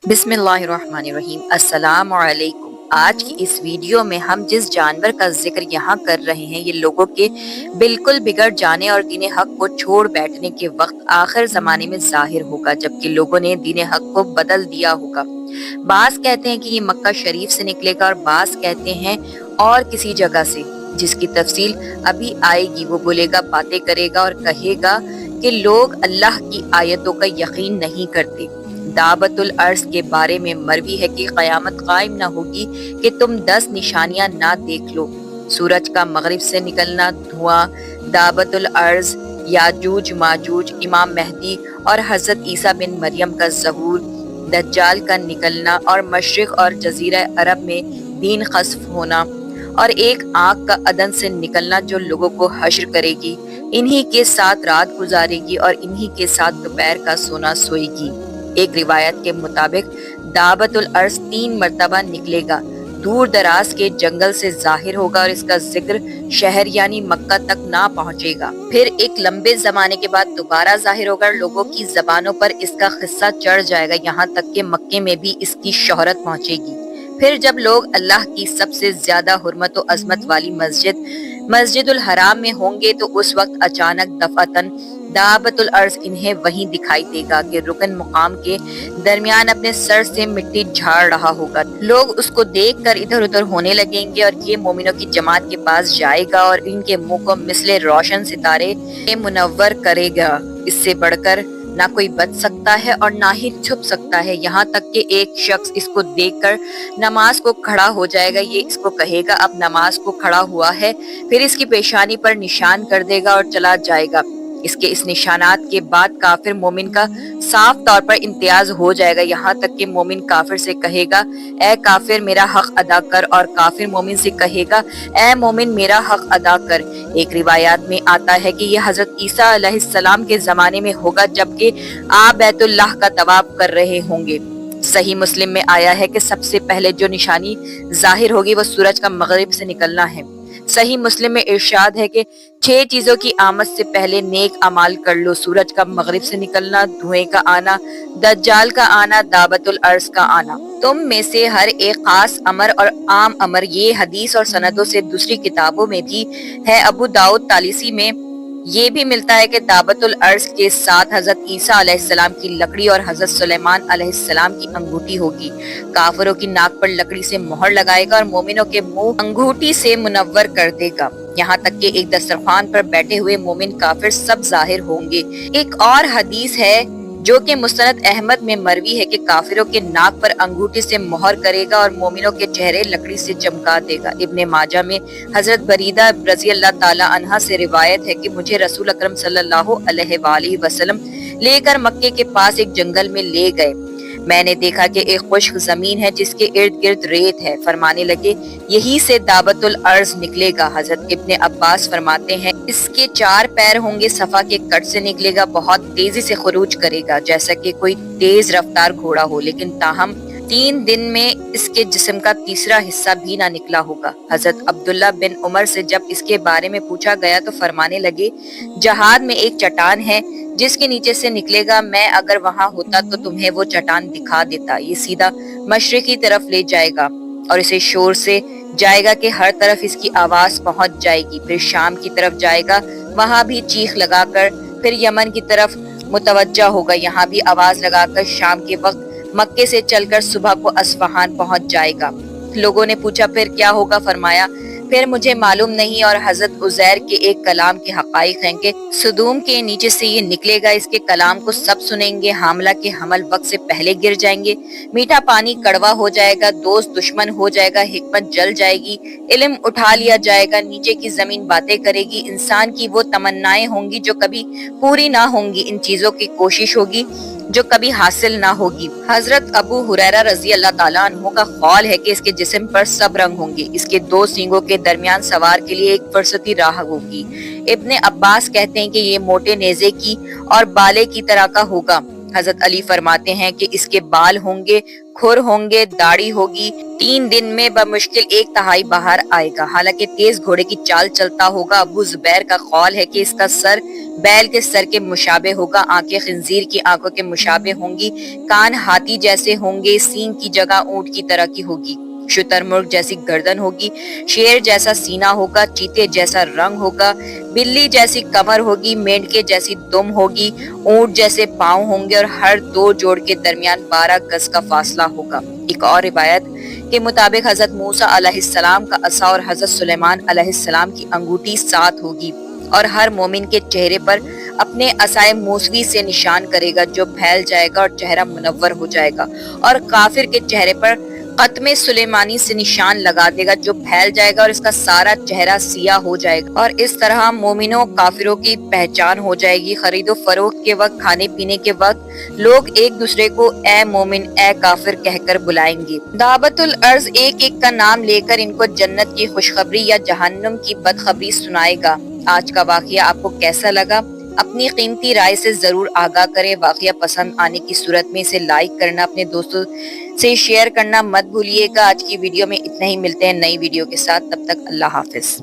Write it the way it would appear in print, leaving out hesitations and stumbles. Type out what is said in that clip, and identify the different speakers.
Speaker 1: بسم اللہ الرحمن الرحیم۔ السلام علیکم۔ آج کی اس ویڈیو میں ہم جس جانور کا ذکر یہاں کر رہے ہیں یہ لوگوں کے بالکل بگڑ جانے اور دین حق کو چھوڑ بیٹھنے کے وقت آخر زمانے میں ظاہر ہوگا، جبکہ لوگوں نے دین حق کو بدل دیا ہوگا۔ بعض کہتے ہیں کہ یہ مکہ شریف سے نکلے گا اور بعض کہتے ہیں اور کسی جگہ سے، جس کی تفصیل ابھی آئے گی۔ وہ بولے گا، باتیں کرے گا اور کہے گا کہ لوگ اللہ کی آیتوں کا یقین نہیں کرتے۔ دعوت الارض کے بارے میں مروی ہے کہ قیامت قائم نہ ہوگی کہ تم 10 نشانیاں نہ دیکھ لو: سورج کا مغرب سے نکلنا، دھواں، دعوت الارض، یاجوج ماجوج، امام مہدی اور حضرت عیسیٰ بن مریم کا ظہور، دجال کا نکلنا اور مشرق اور جزیرہ عرب میں دین خسف ہونا، اور ایک آنکھ کا عدن سے نکلنا جو لوگوں کو حشر کرے گی، انہی کے ساتھ رات گزارے گی اور انہی کے ساتھ دوپہر کا سونا سوئے گی۔ ایک روایت کے مطابق دعوت الارض 3 مرتبہ نکلے گا، دور دراز کے جنگل سے ظاہر ہوگا اور اس کا ذکر شہر یعنی مکہ تک نہ پہنچے گا۔ پھر ایک لمبے زمانے کے بعد دوبارہ ظاہر ہوگا اور لوگوں کی زبانوں پر اس کا قصہ چڑھ جائے گا، یہاں تک کہ مکے میں بھی اس کی شہرت پہنچے گی۔ پھر جب لوگ اللہ کی سب سے زیادہ حرمت و عظمت والی مسجد الحرام میں ہوں گے تو اس وقت اچانک دفعتاً دعوت الارض انہیں وہیں دکھائی دے گا کہ رکن مقام کے درمیان اپنے سر سے مٹی جھاڑ رہا ہوگا۔ لوگ اس کو دیکھ کر ادھر ادھر ہونے لگیں گے اور یہ مومنوں کی جماعت کے پاس جائے گا اور ان کے منہ کو مثل روشن ستارے منور کرے گا۔ اس سے بڑھ کر نہ کوئی بچ سکتا ہے اور نہ ہی چھپ سکتا ہے، یہاں تک کہ ایک شخص اس کو دیکھ کر نماز کو کھڑا ہو جائے گا۔ یہ اس کو کہے گا، اب نماز کو کھڑا ہوا ہے، پھر اس کی پیشانی پر نشان کر دے گا اور چلا جائے گا۔ اس نشانات کے بعد کافر مومن کا صاف طور پر امتیاز ہو جائے گا، یہاں تک کہ مومن کافر سے کہے گا، اے کافر میرا حق ادا کر، اور کافر مومن سے کہے گا، اے مومن میرا حق ادا کر۔ ایک روایات میں آتا ہے کہ یہ حضرت عیسیٰ علیہ السلام کے زمانے میں ہوگا، جبکہ آپ بیت اللہ کا طواف کر رہے ہوں گے۔ صحیح مسلم میں آیا ہے کہ سب سے پہلے جو نشانی ظاہر ہوگی وہ سورج کا مغرب سے نکلنا ہے۔ صحیح مسلم میں ارشاد ہے کہ 6 چیزوں کی آمد سے پہلے نیک اعمال کر لو: سورج کا مغرب سے نکلنا، دھوئیں کا آنا، دجال کا آنا، دعوت الارض کا آنا۔ تم میں سے ہر ایک خاص امر اور عام امر، یہ حدیث اور سندوں سے دوسری کتابوں میں بھی ہے۔ ابو داؤد طالسی میں یہ بھی ملتا ہے کہ دعوت الارض کے ساتھ حضرت عیسیٰ علیہ السلام کی لکڑی اور حضرت سلیمان علیہ السلام کی انگوٹھی ہوگی۔ کافروں کی ناک پر لکڑی سے مہر لگائے گا اور مومنوں کے منہ انگوٹھی سے منور کر دے گا، یہاں تک کہ ایک دسترخوان پر بیٹھے ہوئے مومن کافر سب ظاہر ہوں گے۔ ایک اور حدیث ہے جو کہ مسند احمد میں مروی ہے کہ کافروں کے ناک پر انگوٹھی سے مہر کرے گا اور مومنوں کے چہرے لکڑی سے چمکا دے گا۔ ابن ماجہ میں حضرت بریدہ رضی اللہ تعالی عنہ سے روایت ہے کہ مجھے رسول اکرم صلی اللہ علیہ وآلہ وسلم لے کر مکے کے پاس ایک جنگل میں لے گئے۔ میں نے دیکھا کہ ایک خشک زمین ہے جس کے ارد گرد ریت ہے۔ فرمانے لگے، یہی سے دعوت الارض نکلے گا۔ حضرت ابن عباس فرماتے ہیں، اس کے 4 پیر ہوں گے، صفا کے کٹ سے نکلے گا، بہت تیزی سے خروج کرے گا جیسا کہ کوئی تیز رفتار گھوڑا ہو، لیکن تاہم 3 دن میں اس کے جسم کا تیسرا حصہ بھی نہ نکلا ہوگا۔ حضرت عبداللہ بن عمر سے جب اس کے بارے میں پوچھا گیا تو فرمانے لگے، جہاد میں ایک چٹان ہے جس کے نیچے سے نکلے گا، میں اگر وہاں ہوتا تو تمہیں وہ چٹان دکھا دیتا۔ یہ سیدھا مشرق کی طرف لے جائے گا اور اسے شور سے جائے گا کہ ہر طرف اس کی آواز پہنچ جائے گی، پھر شام کی طرف جائے گا، وہاں بھی چیخ لگا کر، پھر یمن کی طرف متوجہ ہوگا، یہاں بھی آواز لگا کر، شام کے وقت مکے سے چل کر صبح کو اصفہان پہنچ جائے گا۔ لوگوں نے پوچھا پھر کیا ہوگا؟ فرمایا پھر مجھے معلوم نہیں، اور حضرت عزیر کے ایک کلام کے حقائق ہیں کہ صدوم کے نیچے سے یہ نکلے گا، اس کے کلام کو سب سنیں گے، حاملہ کے حمل وقت سے پہلے گر جائیں گے، میٹھا پانی کڑوا ہو جائے گا، دوست دشمن ہو جائے گا، حکمت جل جائے گی، علم اٹھا لیا جائے گا، نیچے کی زمین باتیں کرے گی، انسان کی وہ تمنائیں ہوں گی جو کبھی پوری نہ ہوں گی، ان چیزوں کی کوشش ہوگی جو کبھی حاصل نہ ہوگی۔ حضرت ابو ہریرہ رضی اللہ تعالیٰ عنہ کا قول ہے کہ اس کے جسم پر سب رنگ ہوں گے، اس کے 2 سینگوں کے درمیان سوار کے لیے ایک فرستی راہ ہوگی۔ ابن عباس کہتے ہیں کہ یہ موٹے نیزے کی اور بالے کی طرح کا ہوگا۔ حضرت علی فرماتے ہیں کہ اس کے بال ہوں گے کھر ہوں گے، داڑھی ہوگی، 3 دن میں بمشکل 1/3 باہر آئے گا۔ حالانکہ تیز گھوڑے کی چال چلتا ہوگا۔ ابو زبیر کا قول ہے کہ اس کا سر بیل کے سر کے مشابہ ہوگا، آنکھیں خنزیر کی آنکھوں کے مشابہ ہوں گی، کان ہاتھی جیسے ہوں گے، سینگ کی جگہ اونٹ کی طرح کی ہوگی، شتر مرغ جیسی گردن ہوگی، شیر جیسا سینہ ہوگا، چیتے جیسا رنگ ہوگا، بلی جیسی کمر ہوگی، مینڈکے جیسی دم ہوگی، اونٹ جیسے پاؤں ہوں گے اور ہر 2 جوڑ کے درمیان 12 گز کا فاصلہ ہوگا۔ ایک اور روایت کے مطابق حضرت موسیٰ علیہ السلام کا عصا اور حضرت سلیمان علیہ السلام کی انگوٹھی ساتھ ہوگی، اور ہر مومن کے چہرے پر اپنے عصائے موسوی سے نشان کرے گا جو پھیل جائے گا اور چہرہ منور ہو جائے گا، اور کافر کے چہرے پر ختم سلیمانی سے نشان لگا دے گا جو پھیل جائے گا اور اس کا سارا چہرہ سیاہ ہو جائے گا، اور اس طرح مومنوں کافروں کی پہچان ہو جائے گی۔ خرید و فروخت کے وقت، کھانے پینے کے وقت لوگ ایک دوسرے کو اے مومن، اے کافر کہہ کر بلائیں گے۔ دعوت الارض ایک ایک کا نام لے کر ان کو جنت کی خوشخبری یا جہنم کی بدخبری سنائے گا۔ آج کا واقعہ آپ کو کیسا لگا؟ اپنی قیمتی رائے سے ضرور آگاہ کریں۔ واقعہ پسند آنے کی صورت میں اسے لائک کرنا، اپنے دوستوں سے شیئر کرنا مت بھولیے گا۔ آج کی ویڈیو میں اتنا ہی، ملتے ہیں نئی ویڈیو کے ساتھ، تب تک اللہ حافظ۔